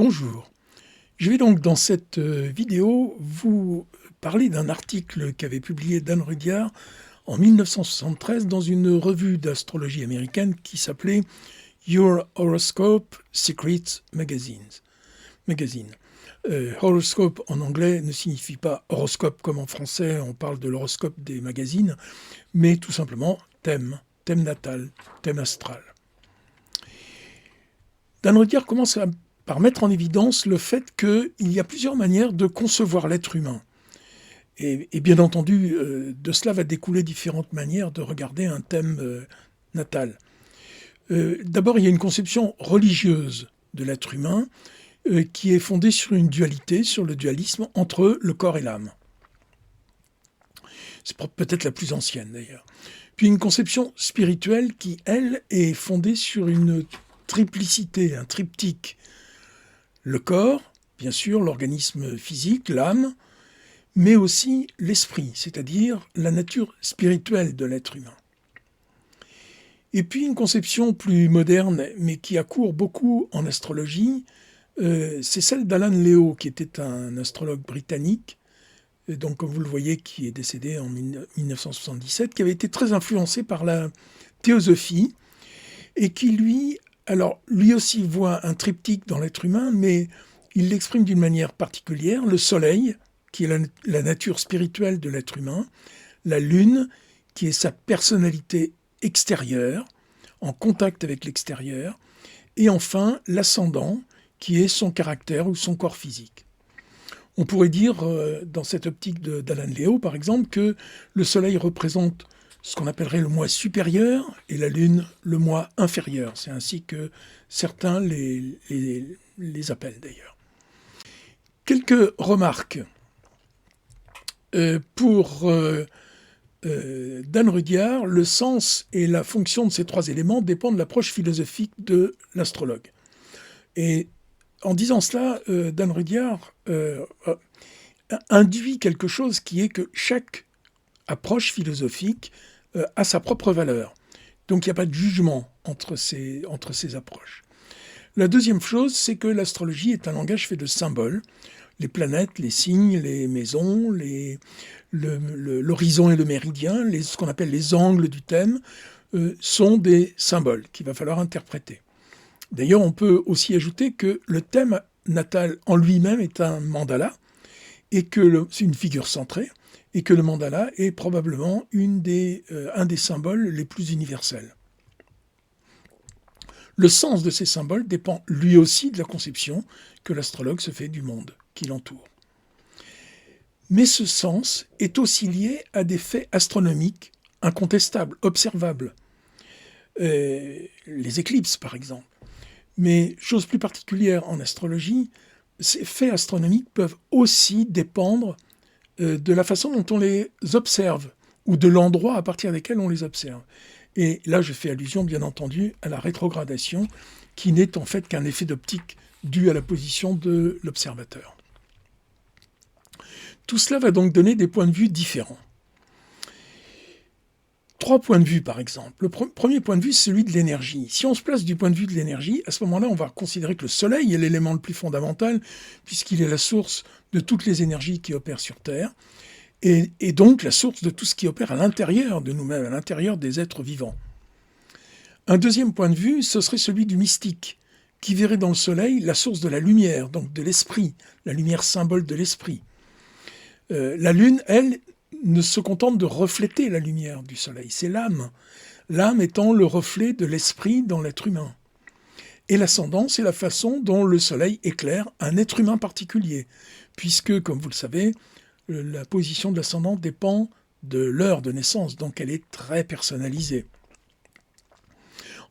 Bonjour, je vais donc dans cette vidéo vous parler d'un article qu'avait publié Dan Rudhyar en 1973 dans une revue d'astrologie américaine qui s'appelait Your Horoscope Secrets Magazine. Horoscope en anglais ne signifie pas horoscope comme en français, on parle de l'horoscope des magazines, mais tout simplement thème natal, thème astral. Dan Rudhyar commence par mettre en évidence le fait qu'il y a plusieurs manières de concevoir l'être humain. Et bien entendu, de cela va découler différentes manières de regarder un thème natal. D'abord, il y a une conception religieuse de l'être humain qui est fondée sur une dualité, sur le dualisme entre le corps et l'âme. C'est peut-être la plus ancienne d'ailleurs. Puis une conception spirituelle qui, elle, est fondée sur une triplicité, un triptyque. Le corps, bien sûr, l'organisme physique, l'âme, mais aussi l'esprit, c'est-à-dire la nature spirituelle de l'être humain. Et puis une conception plus moderne, mais qui accourt beaucoup en astrologie, c'est celle d'Alan Leo, qui était un astrologue britannique, donc comme vous le voyez, qui est décédé en 1977, qui avait été très influencé par la théosophie, et qui lui aussi voit un triptyque dans l'être humain, mais il l'exprime d'une manière particulière. Le soleil, qui est la nature spirituelle de l'être humain, la lune, qui est sa personnalité extérieure, en contact avec l'extérieur, et enfin l'ascendant, qui est son caractère ou son corps physique. On pourrait dire, dans cette optique d'Alan Leo, par exemple, que le soleil représente ce qu'on appellerait le moi supérieur et la lune le moi inférieur. C'est ainsi que certains les appellent d'ailleurs. Quelques remarques. Pour Dan Rudhyar, le sens et la fonction de ces trois éléments dépendent de l'approche philosophique de l'astrologue. Et en disant cela, Dan Rudhyar induit quelque chose qui est que chaque approche philosophique a sa propre valeur. Donc il n'y a pas de jugement entre ces approches. La deuxième chose, c'est que l'astrologie est un langage fait de symboles. Les planètes, les signes, les maisons, l'horizon et le méridien, ce qu'on appelle les angles du thème, sont des symboles qu'il va falloir interpréter. D'ailleurs, on peut aussi ajouter que le thème natal en lui-même est un mandala, et que c'est une figure centrée, et que le mandala est probablement un des symboles les plus universels. Le sens de ces symboles dépend lui aussi de la conception que l'astrologue se fait du monde qui l'entoure. Mais ce sens est aussi lié à des faits astronomiques incontestables, observables. Les éclipses, par exemple. Mais, chose plus particulière en astrologie, ces faits astronomiques peuvent aussi dépendre de la façon dont on les observe, ou de l'endroit à partir desquels on les observe. Et là, je fais allusion, bien entendu, à la rétrogradation, qui n'est en fait qu'un effet d'optique dû à la position de l'observateur. Tout cela va donc donner des points de vue différents. 3 points de vue, par exemple. Le premier point de vue, c'est celui de l'énergie. Si on se place du point de vue de l'énergie, à ce moment-là, on va considérer que le Soleil est l'élément le plus fondamental, puisqu'il est la source de toutes les énergies qui opèrent sur Terre, et donc la source de tout ce qui opère à l'intérieur de nous-mêmes, à l'intérieur des êtres vivants. Un deuxième point de vue, ce serait celui du mystique, qui verrait dans le Soleil la source de la lumière, donc de l'esprit, la lumière symbole de l'esprit. La Lune, elle, ne se contente de refléter la lumière du Soleil, c'est l'âme. L'âme étant le reflet de l'esprit dans l'être humain. Et l'ascendant, c'est la façon dont le Soleil éclaire un être humain particulier, puisque, comme vous le savez, la position de l'ascendant dépend de l'heure de naissance, donc elle est très personnalisée.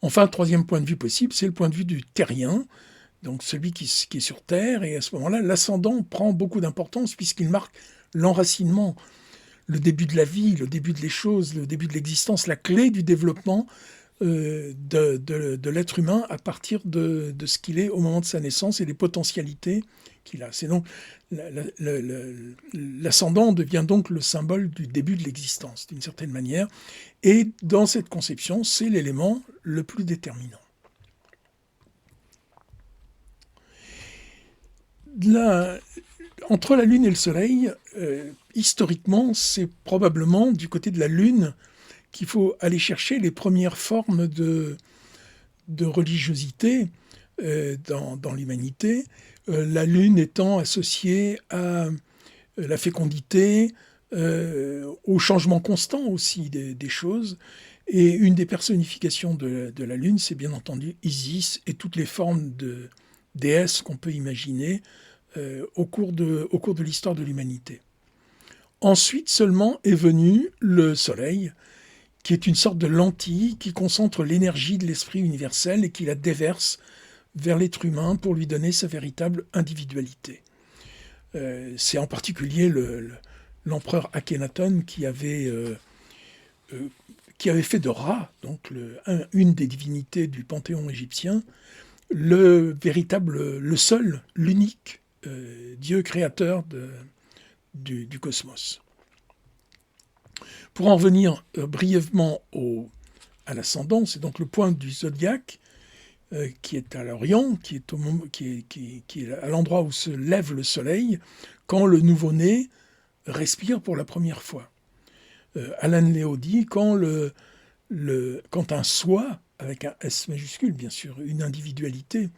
Enfin, troisième point de vue possible, c'est le point de vue du terrien, donc celui qui est sur Terre, et à ce moment-là, l'ascendant prend beaucoup d'importance puisqu'il marque l'enracinement, le début de la vie, le début de les choses, le début de l'existence, la clé du développement de l'être humain à partir de ce qu'il est au moment de sa naissance et des potentialités qu'il a. C'est donc l'ascendant devient donc le symbole du début de l'existence, d'une certaine manière, et dans cette conception, c'est l'élément le plus déterminant. Entre la Lune et le Soleil, historiquement, c'est probablement du côté de la Lune qu'il faut aller chercher les premières formes de religiosité dans l'humanité, la Lune étant associée à la fécondité, au changement constant aussi des choses. Et une des personnifications de la Lune, c'est bien entendu Isis et toutes les formes de déesses qu'on peut imaginer au cours de l'histoire de l'humanité. Ensuite seulement est venu le Soleil, qui est une sorte de lentille qui concentre l'énergie de l'esprit universel et qui la déverse vers l'être humain pour lui donner sa véritable individualité. C'est en particulier l'empereur Akhenaton qui avait fait de Ra, donc une des divinités du panthéon égyptien, le seul, l'unique Dieu créateur du cosmos. Pour en revenir brièvement à l'ascendant, c'est donc le point du zodiaque qui est à l'Orient, qui est à l'endroit où se lève le soleil, quand le nouveau-né respire pour la première fois. Alan Léo dit quand un soi, avec un S majuscule bien sûr, une individualité,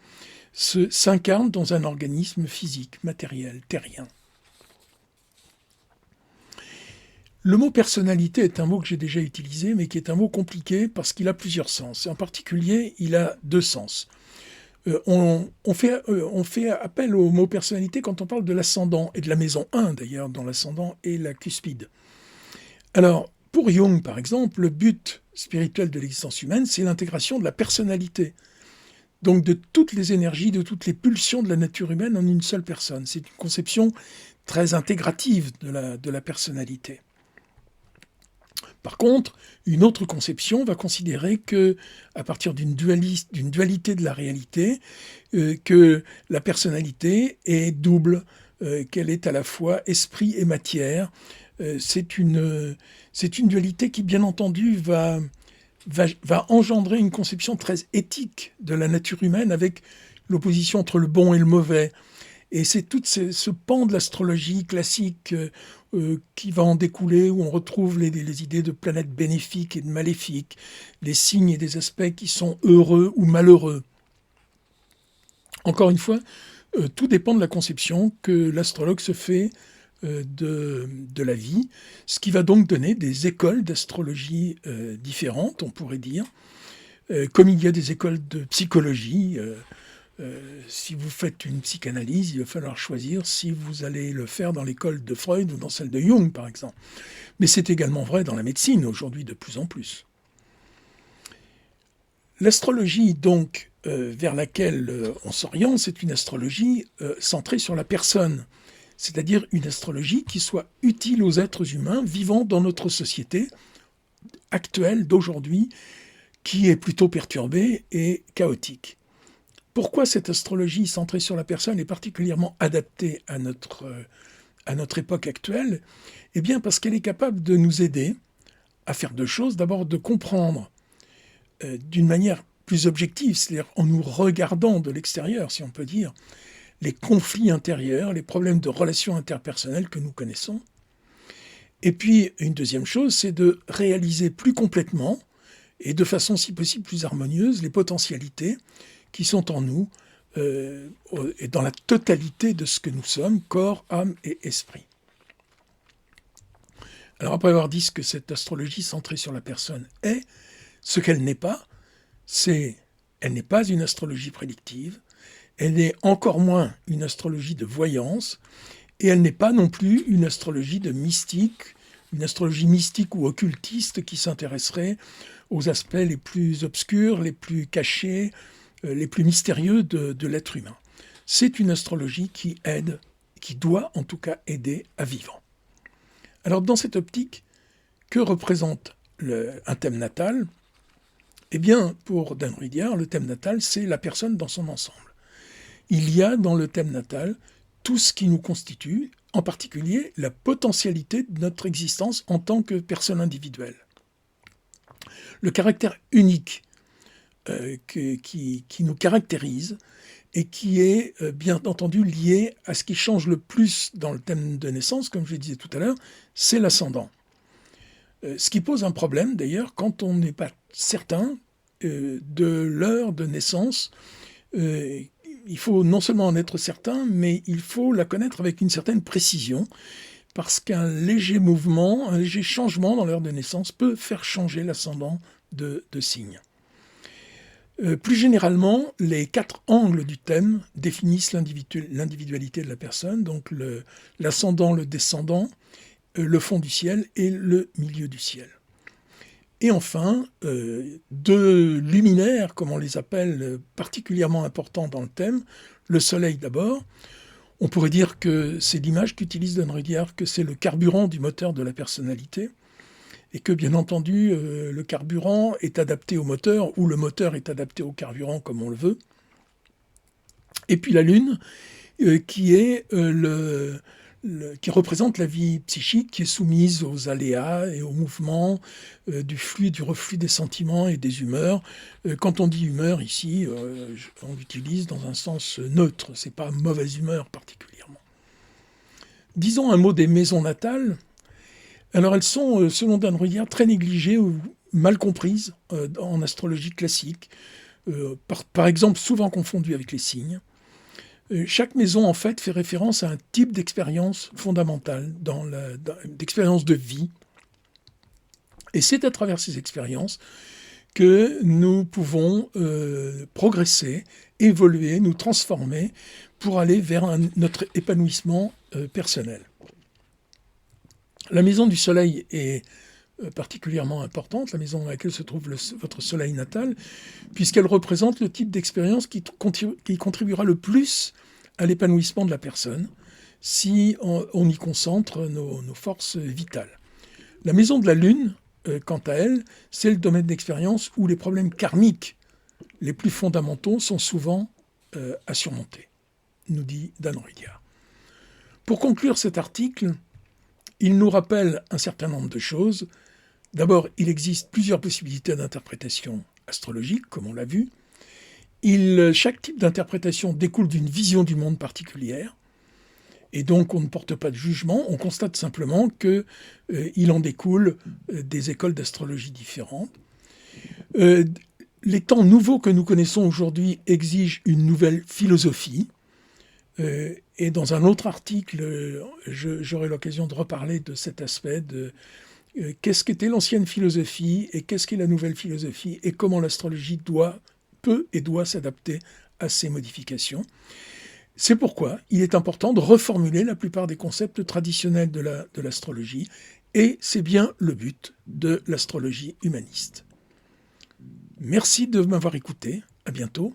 s'incarne dans un organisme physique, matériel, terrien. Le mot personnalité est un mot que j'ai déjà utilisé, mais qui est un mot compliqué parce qu'il a plusieurs sens. Et en particulier, il a deux sens. On fait appel au mot personnalité quand on parle de l'ascendant, et de la maison 1 d'ailleurs, dont l'ascendant est la cuspide. Alors, pour Jung, par exemple, le but spirituel de l'existence humaine, c'est l'intégration de la personnalité. Donc de toutes les énergies, de toutes les pulsions de la nature humaine en une seule personne. C'est une conception très intégrative de la personnalité. Par contre, une autre conception va considérer que, à partir d'une dualité de la réalité, que la personnalité est double, qu'elle est à la fois esprit et matière. C'est une dualité qui, bien entendu, va engendrer une conception très éthique de la nature humaine avec l'opposition entre le bon et le mauvais. Et c'est tout ce pan de l'astrologie classique qui va en découler, où on retrouve les idées de planètes bénéfiques et de maléfiques, les signes et des aspects qui sont heureux ou malheureux. Encore une fois, tout dépend de la conception que l'astrologue se fait de la vie, ce qui va donc donner des écoles d'astrologie différentes, on pourrait dire, comme il y a des écoles de psychologie. Si vous faites une psychanalyse, il va falloir choisir si vous allez le faire dans l'école de Freud ou dans celle de Jung, par exemple. Mais c'est également vrai dans la médecine, aujourd'hui, de plus en plus. L'astrologie, donc, vers laquelle on s'oriente, c'est une astrologie centrée sur la personne, c'est-à-dire une astrologie qui soit utile aux êtres humains vivant dans notre société actuelle d'aujourd'hui, qui est plutôt perturbée et chaotique. Pourquoi cette astrologie centrée sur la personne est particulièrement adaptée à notre époque actuelle ? Eh bien, parce qu'elle est capable de nous aider à faire deux choses. D'abord, de comprendre d'une manière plus objective, c'est-à-dire en nous regardant de l'extérieur, si on peut dire, les conflits intérieurs, les problèmes de relations interpersonnelles que nous connaissons. Et puis, une deuxième chose, c'est de réaliser plus complètement et de façon, si possible, plus harmonieuse, les potentialités qui sont en nous et dans la totalité de ce que nous sommes, corps, âme et esprit. Alors après avoir dit ce que cette astrologie centrée sur la personne est, ce qu'elle n'est pas, elle n'est pas une astrologie prédictive, elle n'est encore moins une astrologie de voyance, et elle n'est pas non plus une astrologie de mystique, une astrologie mystique ou occultiste qui s'intéresserait aux aspects les plus obscurs, les plus cachés, les plus mystérieux de l'être humain. C'est une astrologie qui aide, qui doit en tout cas aider à vivre. Alors dans cette optique, que représente un thème natal ? Eh bien, pour Dan Rudyard, le thème natal, c'est la personne dans son ensemble. Il y a dans le thème natal tout ce qui nous constitue, en particulier la potentialité de notre existence en tant que personne individuelle. Le caractère unique qui nous caractérise et qui est bien entendu lié à ce qui change le plus dans le thème de naissance, comme je le disais tout à l'heure, c'est l'ascendant. Ce qui pose un problème d'ailleurs quand on n'est pas certain de l'heure de naissance. Il faut non seulement en être certain, mais il faut la connaître avec une certaine précision, parce qu'un léger mouvement, un léger changement dans l'heure de naissance peut faire changer l'ascendant de signe. Plus généralement, les 4 angles du thème définissent l'individualité de la personne, donc l'ascendant, le descendant, le fond du ciel et le milieu du ciel. Et enfin, 2 luminaires, comme on les appelle, particulièrement importants dans le thème, le soleil d'abord. On pourrait dire que c'est l'image qu'utilise Don Rudyard, que c'est le carburant du moteur de la personnalité, et que bien entendu, le carburant est adapté au moteur, ou le moteur est adapté au carburant comme on le veut. Et puis la lune, qui représente la vie psychique, qui est soumise aux aléas et aux mouvements du flux et du reflux des sentiments et des humeurs. Quand on dit humeur ici, on l'utilise dans un sens neutre, c'est pas mauvaise humeur particulièrement. Disons un mot des maisons natales. Alors elles sont, selon Dan Rudyard, très négligées ou mal comprises en astrologie classique, par exemple souvent confondues avec les signes. Chaque maison, en fait, fait référence à un type d'expérience fondamentale, d'expérience de vie. Et c'est à travers ces expériences que nous pouvons progresser, évoluer, nous transformer pour aller vers notre épanouissement personnel. La maison du soleil est particulièrement importante, la maison dans laquelle se trouve votre soleil natal, puisqu'elle représente le type d'expérience qui contribuera le plus à l'épanouissement de la personne si on y concentre nos forces vitales. La maison de la lune, quant à elle, c'est le domaine d'expérience où les problèmes karmiques les plus fondamentaux sont souvent à surmonter, nous dit Dan Rudyard. Pour conclure cet article, il nous rappelle un certain nombre de choses. D'abord, il existe plusieurs possibilités d'interprétation astrologique, comme on l'a vu. Chaque type d'interprétation découle d'une vision du monde particulière, et donc on ne porte pas de jugement, on constate simplement qu'il en découle des écoles d'astrologie différentes. Les temps nouveaux que nous connaissons aujourd'hui exigent une nouvelle philosophie, et dans un autre article, j'aurai l'occasion de reparler de cet aspect de qu'est-ce qu'était l'ancienne philosophie et qu'est-ce qu'est la nouvelle philosophie et comment l'astrologie peut et doit s'adapter à ces modifications. C'est pourquoi il est important de reformuler la plupart des concepts traditionnels de l'astrologie, et c'est bien le but de l'astrologie humaniste. Merci de m'avoir écouté, à bientôt.